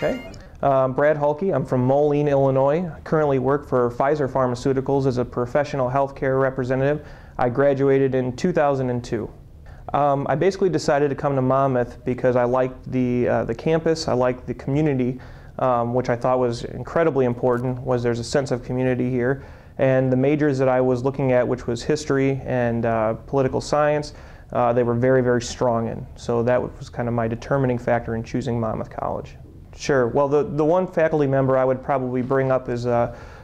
Okay. Brad Hulke. I'm from Moline, Illinois. I currently work for Pfizer Pharmaceuticals as a professional healthcare representative. I graduated in 2002. I basically decided to come to Monmouth because I liked the campus, I liked the community, which I thought was incredibly important, was there's a sense of community here. And the majors that I was looking at, which was history and political science, they were very, very strong in. So that was kind of my determining factor in choosing Monmouth College. Sure. Well, the one faculty member I would probably bring up is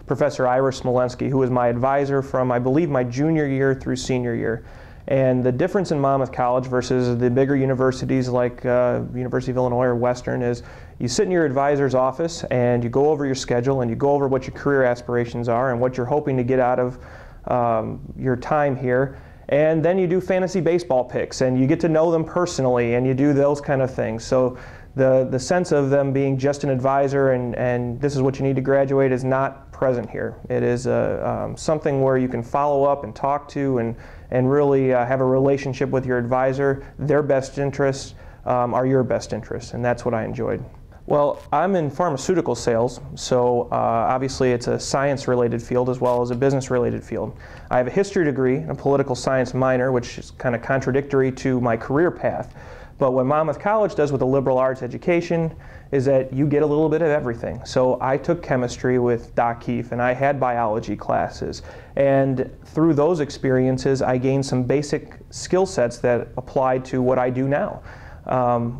Professor Ira Smolensky, who was my advisor from, I believe, my junior year through senior year. And the difference in Monmouth College versus the bigger universities like University of Illinois or Western is you sit in your advisor's office and you go over your schedule and you go over what your career aspirations are and what you're hoping to get out of your time here. And then you do fantasy baseball picks and you get to know them personally and you do those kind of things. So the sense of them being just an advisor and this is what you need to graduate is not present here. It is something where you can follow up and talk to and really have a relationship with your advisor. Their best interests are your best interests, and that's what I enjoyed. Well, I'm in pharmaceutical sales, so obviously it's a science-related field as well as a business-related field. I have a history degree and a political science minor, which is kind of contradictory to my career path. But what Monmouth College does with a liberal arts education is that you get a little bit of everything. So I took chemistry with Doc Keefe and I had biology classes. And through those experiences, I gained some basic skill sets that applied to what I do now.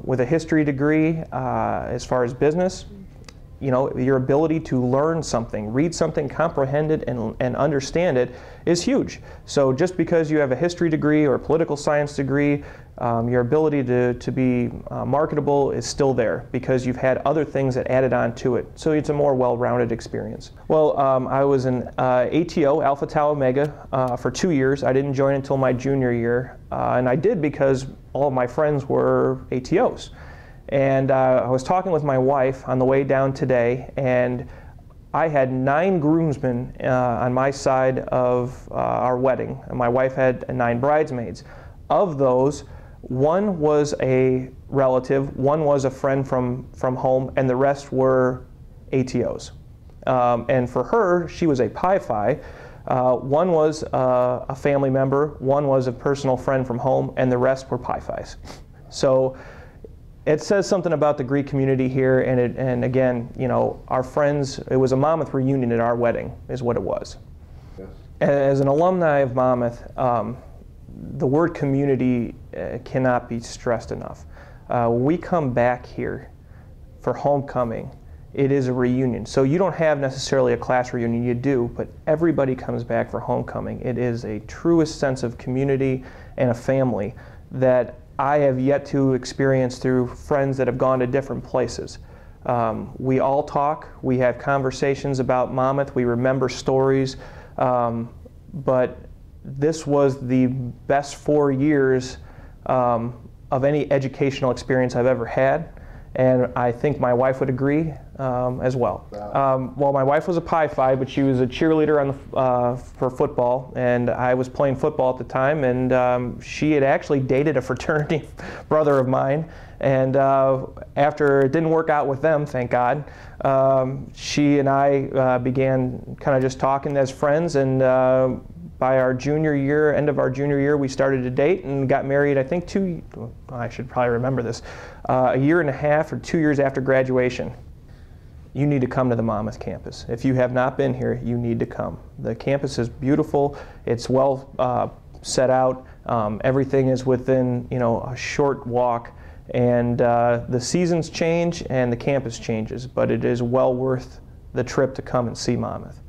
With a history degree, as far as business, you know, your ability to learn something, read something, comprehend it, and understand it is huge. So just because you have a history degree or a political science degree, your ability to be marketable is still there because you've had other things that added on to it. So it's a more well-rounded experience. Well, I was an ATO, Alpha Tau Omega, for 2 years. I didn't join until my junior year, and I did because all of my friends were ATOs. And I was talking with my wife on the way down today, and I had 9 groomsmen on my side of our wedding. And my wife had 9 bridesmaids. Of those, 1 was a relative, 1 was a friend from home, and the rest were ATOs. And for her, she was a Pi Phi. 1 was a family member, 1 was a personal friend from home, and the rest were Pi Phis. So it says something about the Greek community here, and again, you know, our friends, it was a Monmouth reunion at our wedding, is what it was. Yes. As an alumni of Monmouth, the word community cannot be stressed enough. We come back here for homecoming. It is a reunion. So you don't have necessarily a class reunion, you do, but everybody comes back for homecoming. It is a truest sense of community and a family that I have yet to experience through friends that have gone to different places. We all talk, we have conversations about Monmouth, we remember stories, but this was the best 4 years of any educational experience I've ever had, and I think my wife would agree as well. Wow. Well, my wife was a Pi Phi, but she was a cheerleader on for football, and I was playing football at the time, and she had actually dated a fraternity brother of mine, and after it didn't work out with them, thank God, she and I began kind of just talking as friends, and by our junior year, end of our junior year, we started to date and got married, I think I should probably remember this, a year and a half or 2 years after graduation. You need to come to the Monmouth campus. If you have not been here, you need to come. The campus is beautiful, it's well set out, everything is within, you know, a short walk, and the seasons change and the campus changes, but it is well worth the trip to come and see Monmouth.